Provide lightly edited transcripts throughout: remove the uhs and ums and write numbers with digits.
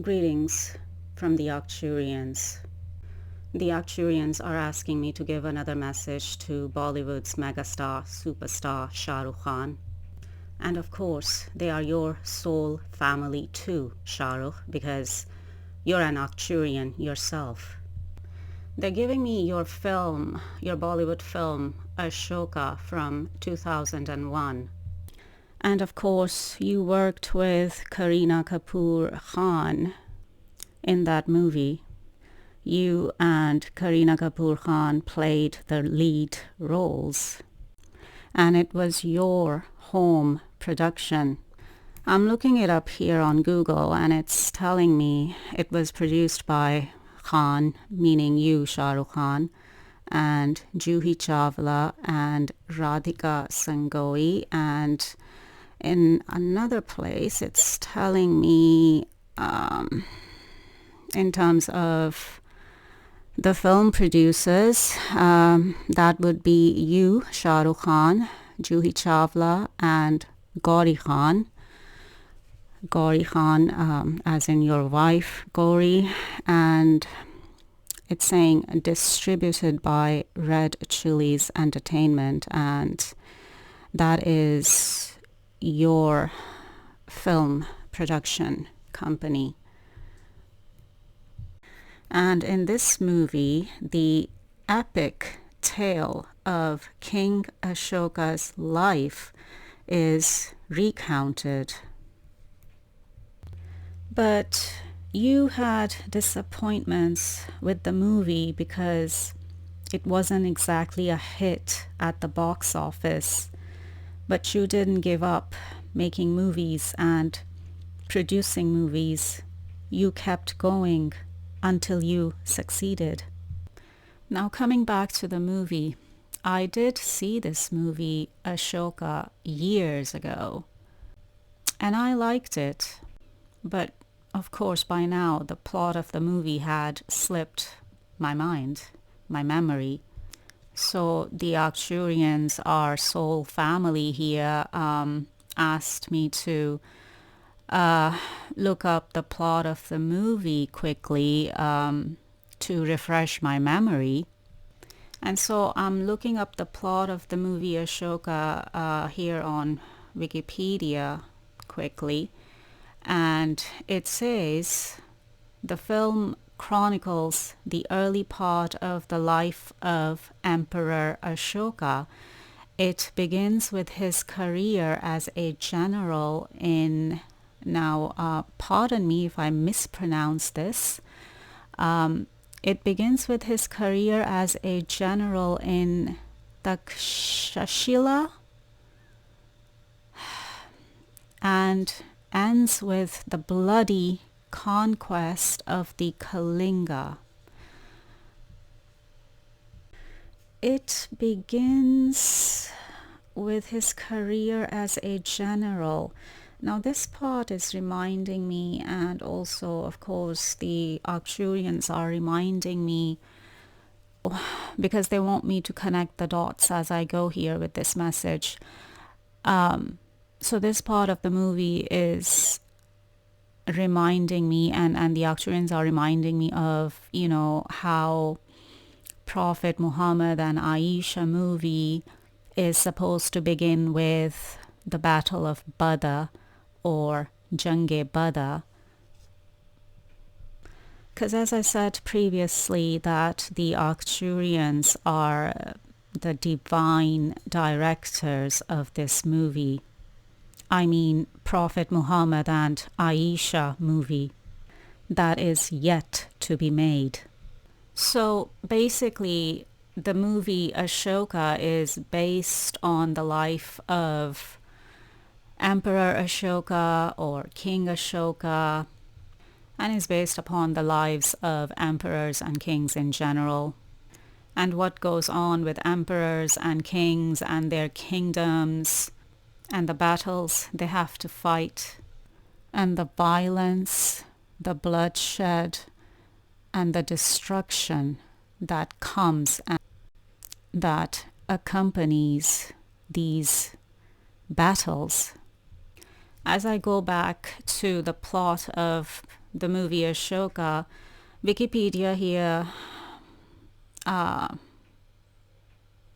Greetings from the Arcturians. The Arcturians are asking me to give another message to Bollywood's megastar, superstar Shah Rukh Khan. And of course, they are your soul family too, Shah Rukh, because you're an Arcturian yourself. They're giving me your film, your Bollywood film, Ashoka from 2001. And of course, you worked with Kareena Kapoor Khan in that movie. You and Kareena Kapoor Khan played the lead roles. And it was your home production. I'm looking it up here on Google and it's telling me it was produced by Khan, meaning you, Shah Rukh Khan, and Juhi Chawla and Radhika Sangoi, and in another place it's telling me in terms of the film producers, that would be you, Shah Rukh Khan, Juhi Chawla and Gauri Khan. Gauri Khan as in your wife, Gauri, and it's saying distributed by Red Chillies Entertainment, and that is your film production company. And in this movie, the epic tale of King Ashoka's life is recounted. But you had disappointments with the movie because it wasn't exactly a hit at the box office. But you didn't give up making movies and producing movies. You kept going until you succeeded. Now coming back to the movie, I did see this movie Ashoka years ago and I liked it, but of course by now the plot of the movie had slipped my mind, my memory. So the Arcturians, our soul family here, asked me to look up the plot of the movie quickly to refresh my memory. And so I'm looking up the plot of the movie Ashoka here on Wikipedia quickly. And it says the film chronicles the early part of the life of Emperor Ashoka. It begins with his career as a general in, now pardon me if I mispronounce this, it begins with his career as a general in Takshashila and ends with the bloody conquest of the Kalinga. It begins with his career as a general. Now this part is reminding me, and also of course the Arcturians are reminding me, because they want me to connect the dots as I go here with this message. So this part of the movie is reminding me, and the Arcturians are reminding me of, you know, how Prophet Muhammad and Aicha movie is supposed to begin with the Battle of Badr or Jange Badr. Because as I said previously, that the Arcturians are the divine directors of this movie. I mean Prophet Muhammad and Aicha movie that is yet to be made. So basically the movie Ashoka is based on the life of Emperor Ashoka or King Ashoka, and is based upon the lives of emperors and kings in general, and what goes on with emperors and kings and their kingdoms, and the battles they have to fight, and the violence, the bloodshed, and the destruction that comes and that accompanies these battles. As I go back to the plot of the movie Ashoka, Wikipedia here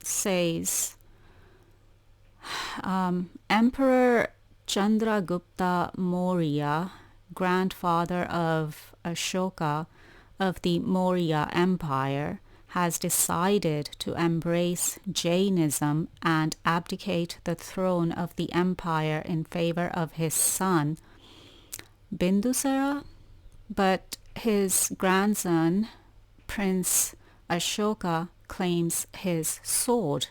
says Emperor Chandragupta Maurya, grandfather of Ashoka of the Maurya Empire, has decided to embrace Jainism and abdicate the throne of the empire in favor of his son Bindusara. But his grandson, Prince Ashoka, claims his sword.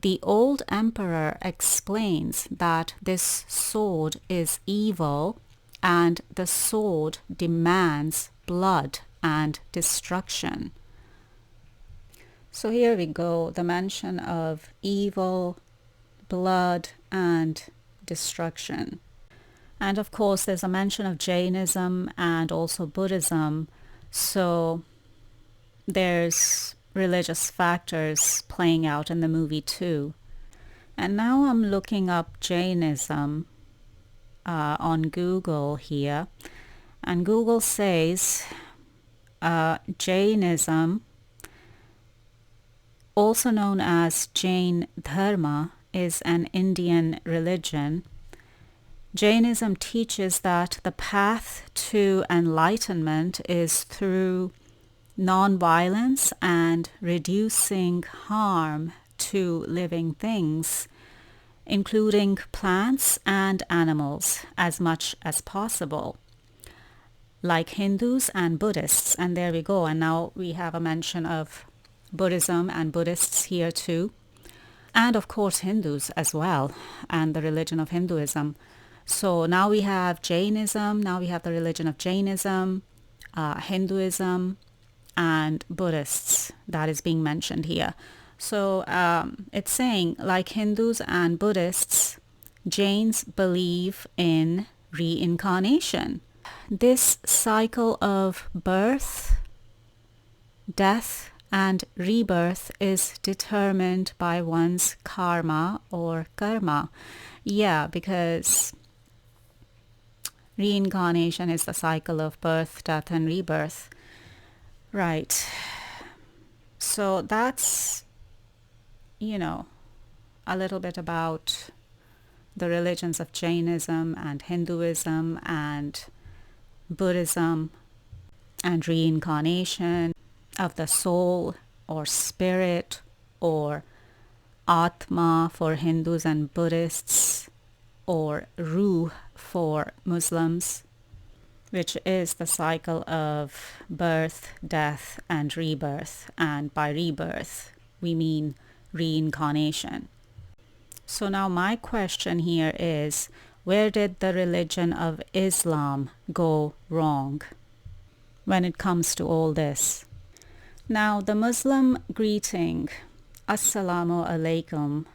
The old emperor explains that this sword is evil and the sword demands blood and destruction. So here we go, the mention of evil, blood, and destruction. And of course, there's a mention of Jainism and also Buddhism. So there's religious factors playing out in the movie too. And now I'm looking up Jainism on Google here. And Google says Jainism, also known as Jain Dharma, is an Indian religion. Jainism teaches that the path to enlightenment is through non-violence and reducing harm to living things, including plants and animals, as much as possible, like Hindus and Buddhists. And there we go. And now we have a mention of Buddhism and Buddhists here too. And of course Hindus as well, and the religion of Hinduism. So now we have Jainism, now we have the religion of Jainism, Hinduism, and Buddhists that is being mentioned here. So it's saying, like Hindus and Buddhists, Jains believe in reincarnation. This cycle of birth, death, and rebirth is determined by one's karma or karma. Yeah, because reincarnation is the cycle of birth, death, and rebirth. Right. So that's, a little bit about the religions of Jainism and Hinduism and Buddhism and reincarnation of the soul or spirit or Atma for Hindus and Buddhists, or Rukh for Muslims, which is the cycle of birth, death, and rebirth. And by rebirth, we mean reincarnation. So now my question here is, where did the religion of Islam go wrong when it comes to all this? Now, the Muslim greeting, Assalamu alaikum,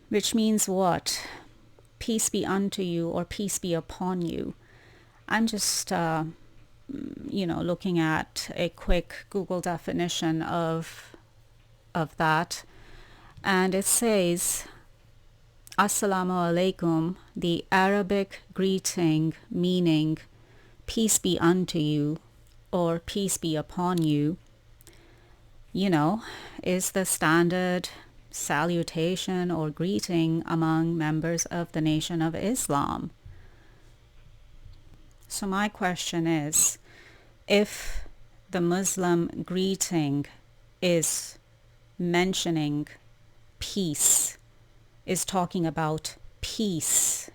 which means what? Peace be unto you, or peace be upon you. I'm just, looking at a quick Google definition of that. And it says, Assalamu alaikum, the Arabic greeting meaning peace be unto you, or peace be upon you, is the standard salutation or greeting among members of the Nation of Islam. So my question is, if the Muslim greeting is mentioning peace, is talking about peace,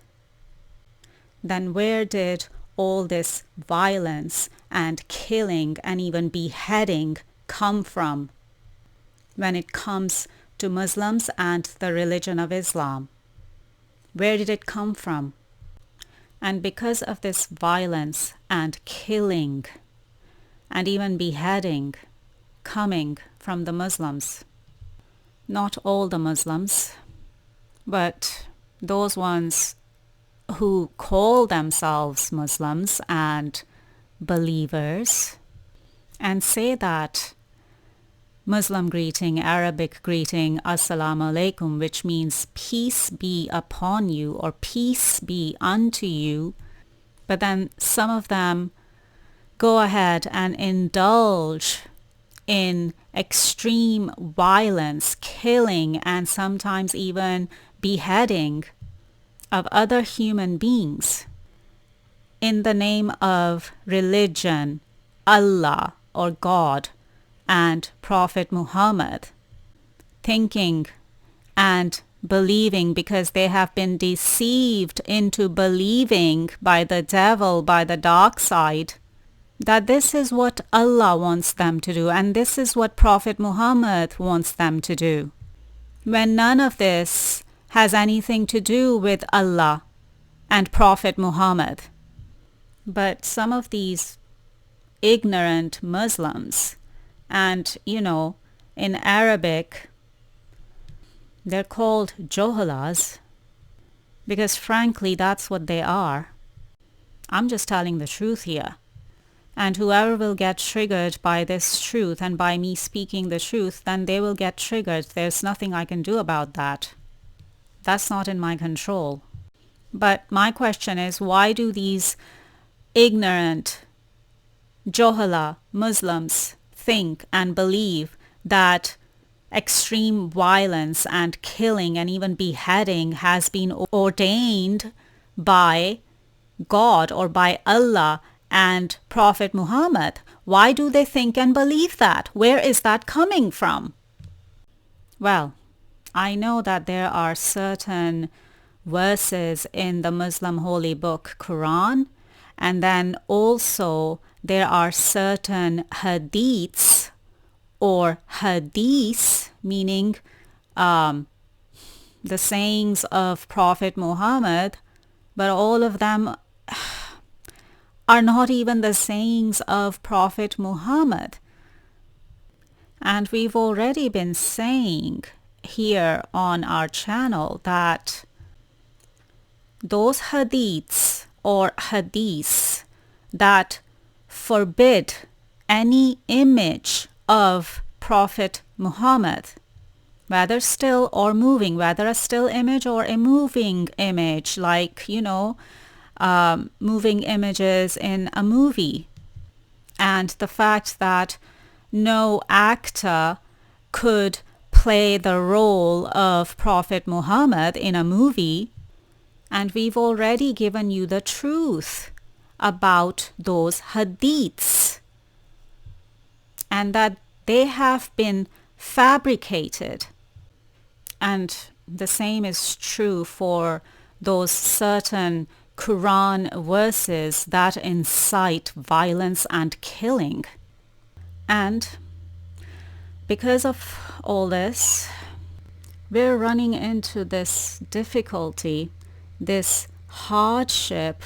then where did all this violence and killing and even beheading come from when it comes to Muslims and the religion of Islam? Where did it come from? And because of this violence and killing and even beheading coming from the Muslims, not all the Muslims, but those ones who call themselves Muslims and believers and say that Muslim greeting, Arabic greeting, Assalamu alaikum, which means peace be upon you or peace be unto you, But then some of them go ahead and indulge in extreme violence, killing, and sometimes even beheading of other human beings in the name of religion, Allah or God, and Prophet Muhammad, thinking and believing, because they have been deceived into believing by the devil, by the dark side, that this is what Allah wants them to do and this is what Prophet Muhammad wants them to do, when none of this has anything to do with Allah and Prophet Muhammad. But some of these ignorant Muslims, and in Arabic they're called johalas, because frankly that's what they are. I'm just telling the truth here. And whoever will get triggered by this truth and by me speaking the truth, then they will get triggered. There's nothing I can do about that. That's not in my control. But my question is, why do these ignorant Johala Muslims think and believe that extreme violence and killing and even beheading has been ordained by God or by Allah and Prophet Muhammad? Why do they think and believe that? Where is that coming from? Well, I know that there are certain verses in the Muslim holy book Quran, and then also there are certain hadiths or hadiths, meaning the sayings of Prophet Muhammad, but all of them are not even the sayings of Prophet Muhammad. And we've already been saying here on our channel that those hadiths or hadiths that forbid any image of Prophet Muhammad, whether still or moving, whether a still image or a moving image, like, moving images in a movie, and the fact that no actor could play the role of Prophet Muhammad in a movie. And we've already given you the truth about those hadiths, and that they have been fabricated. And the same is true for those certain Quran verses that incite violence and killing. And because of all this, we're running into this difficulty, this hardship,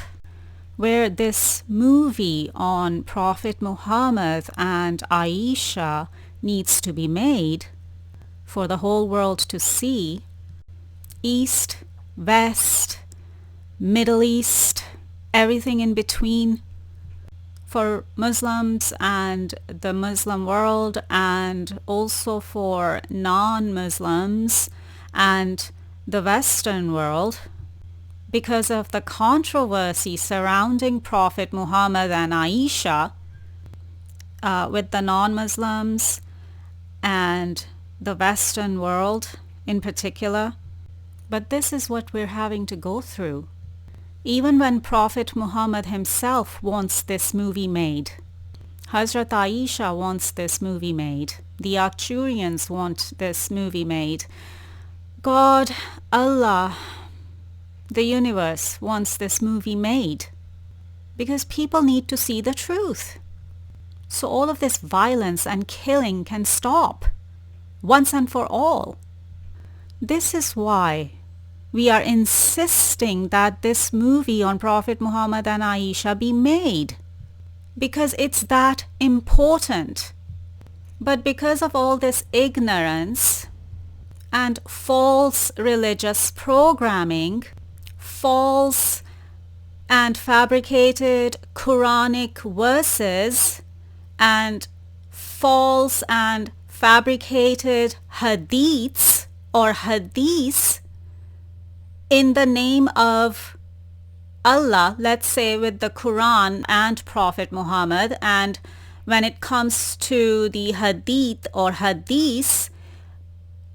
where this movie on Prophet Muhammad and Aicha needs to be made for the whole world to see. East, West, Middle East, everything in between, for Muslims and the Muslim world, and also for non-Muslims and the Western world, because of the controversy surrounding Prophet Muhammad and Aicha with the non-Muslims and the Western world in particular. But this is what we're having to go through. Even when Prophet Muhammad himself wants this movie made, Hazrat Aicha wants this movie made, the Arcturians want this movie made, God, Allah, the universe wants this movie made, because people need to see the truth. So all of this violence and killing can stop once and for all. This is why we are insisting that this movie on Prophet Muhammad and Aicha be made, because it's that important. But because of all this ignorance and false religious programming, false and fabricated Quranic verses, and false and fabricated hadiths or hadiths in the name of Allah, let's say with the Quran and Prophet Muhammad, and when it comes to the hadith or hadith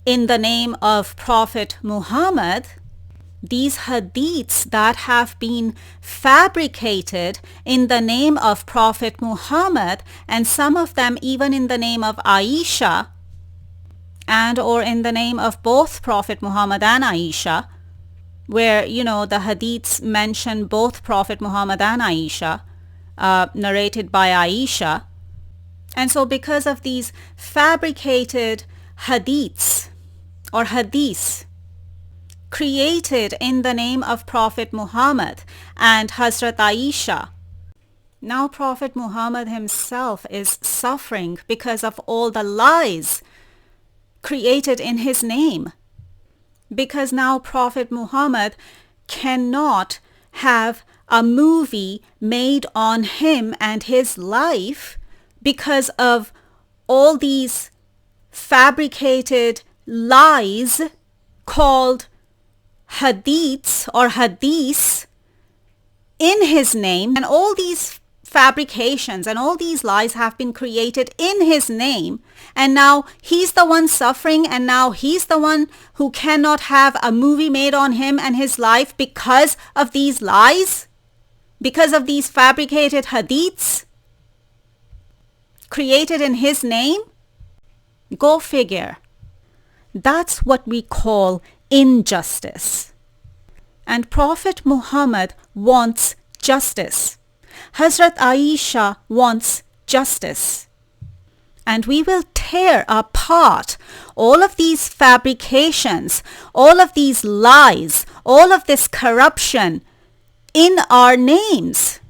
in the name of Prophet Muhammad, these hadiths that have been fabricated in the name of Prophet Muhammad, and some of them even in the name of Aicha and or in the name of both Prophet Muhammad and Aicha, where, the hadiths mention both Prophet Muhammad and Aicha, narrated by Aicha. And so because of these fabricated hadiths or hadiths created in the name of Prophet Muhammad and Hazrat Aicha, now Prophet Muhammad himself is suffering because of all the lies created in his name. Because now Prophet Muhammad cannot have a movie made on him and his life because of all these fabricated lies called hadiths or hadiths in his name. And all these fabrications and all these lies have been created in his name, and now he's the one suffering, and now he's the one who cannot have a movie made on him and his life because of these lies, because of these fabricated hadiths created in his name. Go figure. That's what we call injustice. And Prophet Muhammad wants justice. Hazrat Aicha wants justice. And we will tear apart all of these fabrications, all of these lies, all of this corruption in our names,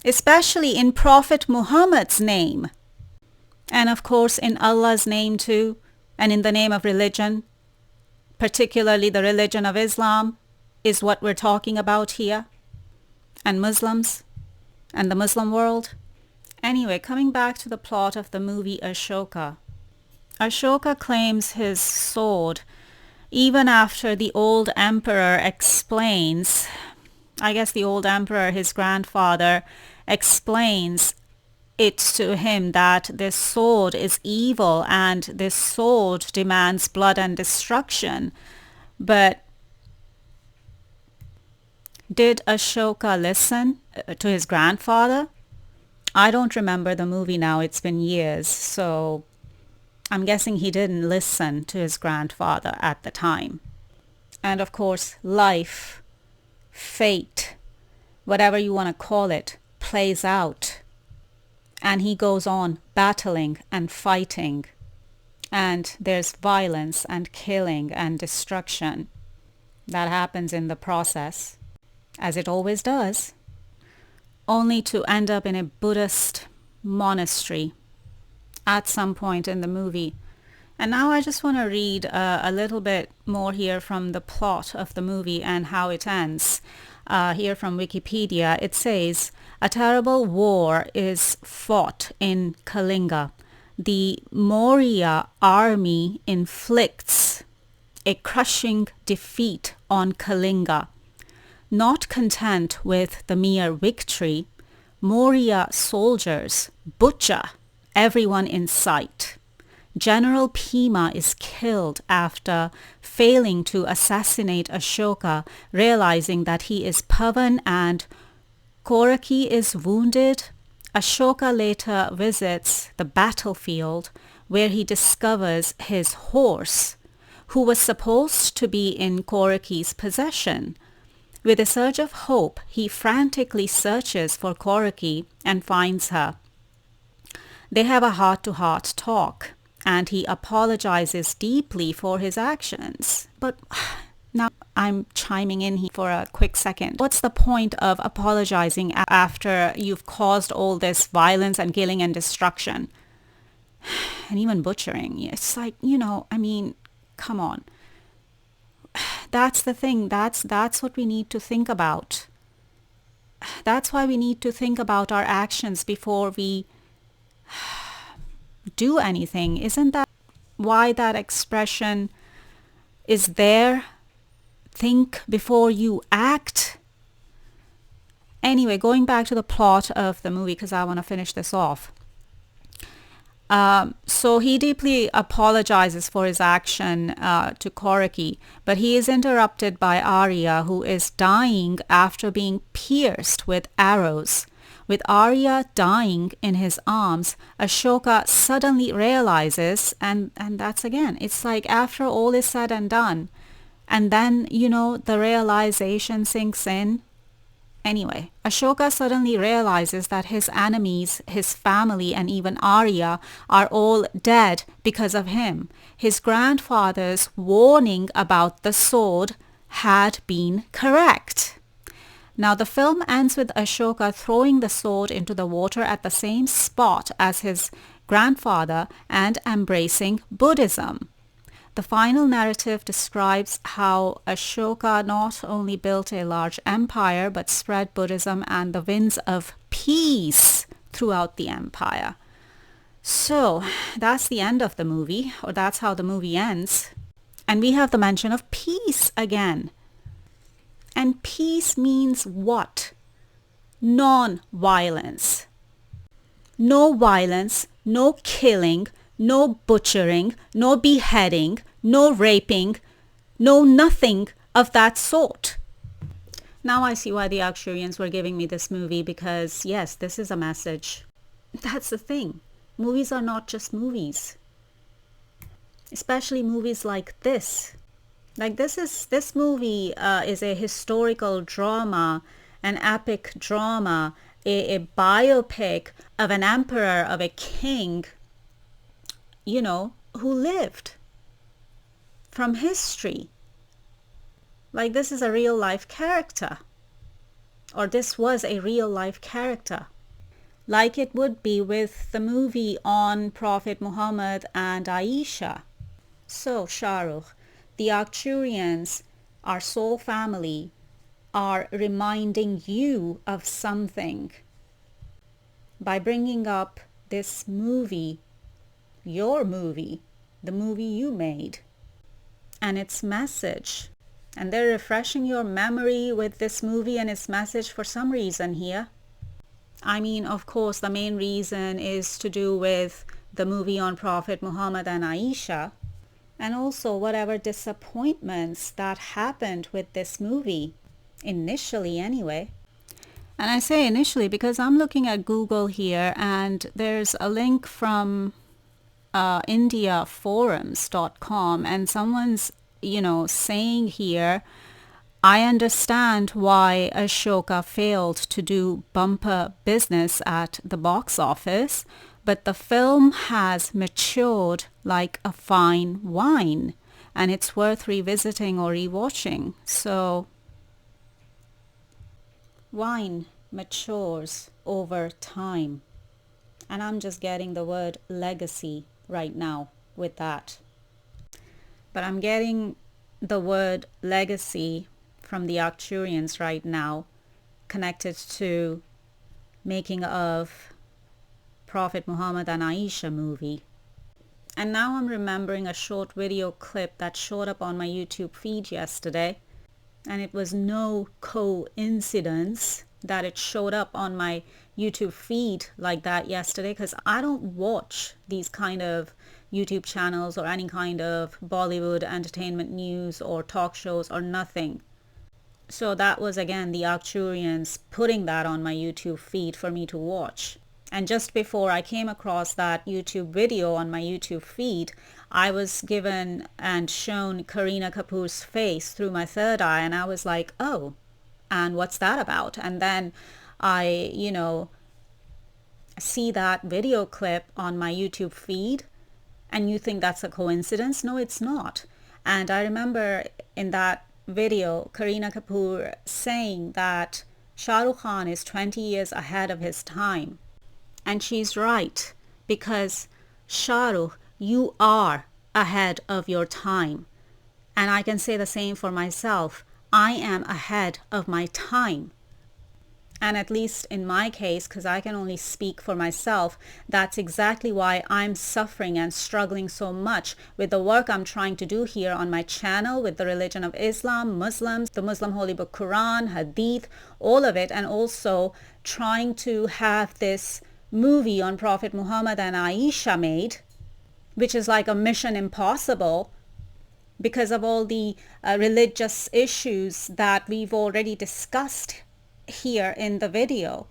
especially in Prophet Muhammad's name. And of course in Allah's name too, and in the name of religion, particularly the religion of Islam, is what we're talking about here, and Muslims, and the Muslim world. Anyway, coming back to the plot of the movie Ashoka. Ashoka claims his sword even after the old emperor explains, I guess the old emperor, his grandfather, explains it to him that this sword is evil and this sword demands blood and destruction. But did Ashoka listen to his grandfather? I don't remember the movie now, it's been years, so I'm guessing he didn't listen to his grandfather at the time. And of course, life, fate, whatever you want to call it, plays out. And he goes on battling and fighting. And there's violence and killing and destruction that happens in the process, as it always does, only to end up in a Buddhist monastery at some point in the movie. And now I just want to read a little bit more here from the plot of the movie and how it ends. Here from Wikipedia, it says, a terrible war is fought in Kalinga. The Maurya army inflicts a crushing defeat on Kalinga. Not content with the mere victory, Maurya soldiers butcher everyone in sight. General Bhima is killed after failing to assassinate Ashoka, realizing that he is Pavan, and Koraki is wounded. Ashoka later visits the battlefield where he discovers his horse, who was supposed to be in Koraki's possession. With a surge of hope, he frantically searches for Koraki and finds her. They have a heart-to-heart talk, and he apologizes deeply for his actions. But now I'm chiming in here for a quick second. What's the point of apologizing after you've caused all this violence and killing and destruction? And even butchering. It's like, come on. That's the thing. That's what we need to think about. That's why we need to think about our actions before we do anything. Isn't that why that expression is there? Think before you act. Anyway, going back to the plot of the movie, because I want to finish this off. So he deeply apologizes for his action to Koraki, but he is interrupted by Arya, who is dying after being pierced with arrows. With Arya dying in his arms, Ashoka suddenly realizes, and that's again, it's like after all is said and done, and then, the realization sinks in. Anyway, Ashoka suddenly realizes that his enemies, his family, and even Arya are all dead because of him. His grandfather's warning about the sword had been correct. Now, the film ends with Ashoka throwing the sword into the water at the same spot as his grandfather and embracing Buddhism. The final narrative describes how Ashoka not only built a large empire but spread Buddhism and the winds of peace throughout the empire. So that's the end of the movie, or that's how the movie ends. And we have the mention of peace again. And peace means what? Non-violence. No violence, no killing, no butchering, no beheading, no raping, no nothing of that sort. Now I see why the Arcturians were giving me this movie, because yes, this is a message. That's the thing. Movies are not just movies. Especially movies like this. Like this movie is a historical drama, an epic drama, a biopic of an emperor, of a king, who lived from history. Like this is a real life character, or this was a real life character, like it would be with the movie on Prophet Muhammad and Aicha. So Shah Rukh, the Arcturians, our soul family, are reminding you of something by bringing up this movie, your movie, the movie you made, and its message. And they're refreshing your memory with this movie and its message for some reason here. I mean, of course, the main reason is to do with the movie on Prophet Muhammad and Aicha, and also whatever disappointments that happened with this movie, initially anyway. And I say initially because I'm looking at Google here, and there's a link from indiaforums.com, and someone's saying here, I understand why Ashoka failed to do bumper business at the box office, but the film has matured like a fine wine, and it's worth revisiting or rewatching. So wine matures over time, and I'm just getting the word legacy right now with that. But I'm getting the word legacy from the Arcturians right now, connected to making of Prophet Muhammad and Aicha movie. And now I'm remembering a short video clip that showed up on my YouTube feed yesterday, and it was no coincidence that it showed up on my YouTube feed like that yesterday, because I don't watch these kind of YouTube channels or any kind of Bollywood entertainment news or talk shows or nothing. So that was again the Arcturians putting that on my YouTube feed for me to watch. And just before I came across that YouTube video on my YouTube feed, I was given and shown Kareena Kapoor's face through my third eye, and I was like, oh, and what's that about? And then I, see that video clip on my YouTube feed, and you think that's a coincidence? No, it's not. And I remember in that video, Kareena Kapoor saying that Shah Rukh Khan is 20 years ahead of his time. And she's right, because Shah Rukh, you are ahead of your time. And I can say the same for myself. I am ahead of my time. And at least in my case, because I can only speak for myself, that's exactly why I'm suffering and struggling so much with the work I'm trying to do here on my channel with the religion of Islam, Muslims, the Muslim holy book Quran, Hadith, all of it, and also trying to have this movie on Prophet Muhammad and Aicha made, which is like a mission impossible because of all the religious issues that we've already discussed here in the video.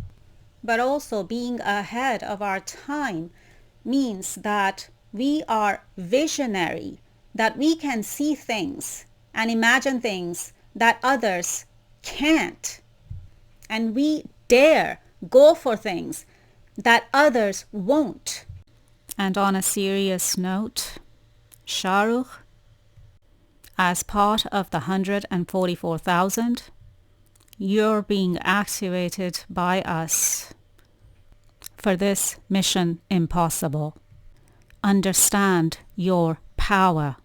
But also being ahead of our time means that we are visionary, that we can see things and imagine things that others can't. And we dare go for things that others won't. And on a serious note, Rukh, as part of the 144,000, you're being activated by us for this mission impossible. Understand your power.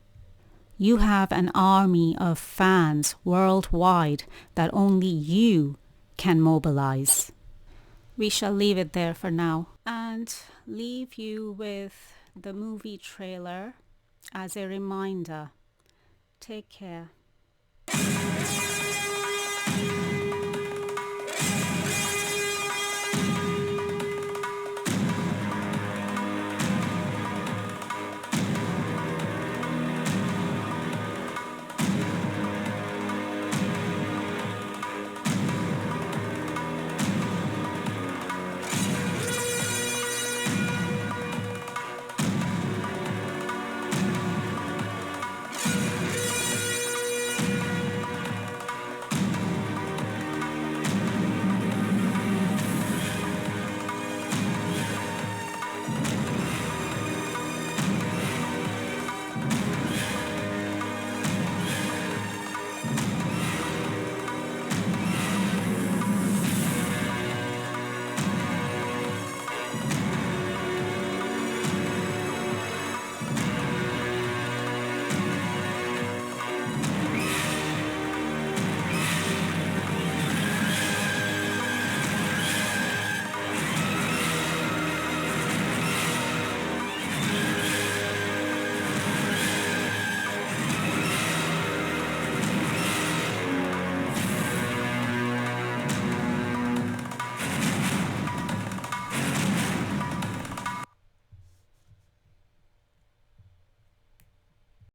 You have an army of fans worldwide that only you can mobilize. We shall leave it there for now and leave you with the movie trailer as a reminder. Take care.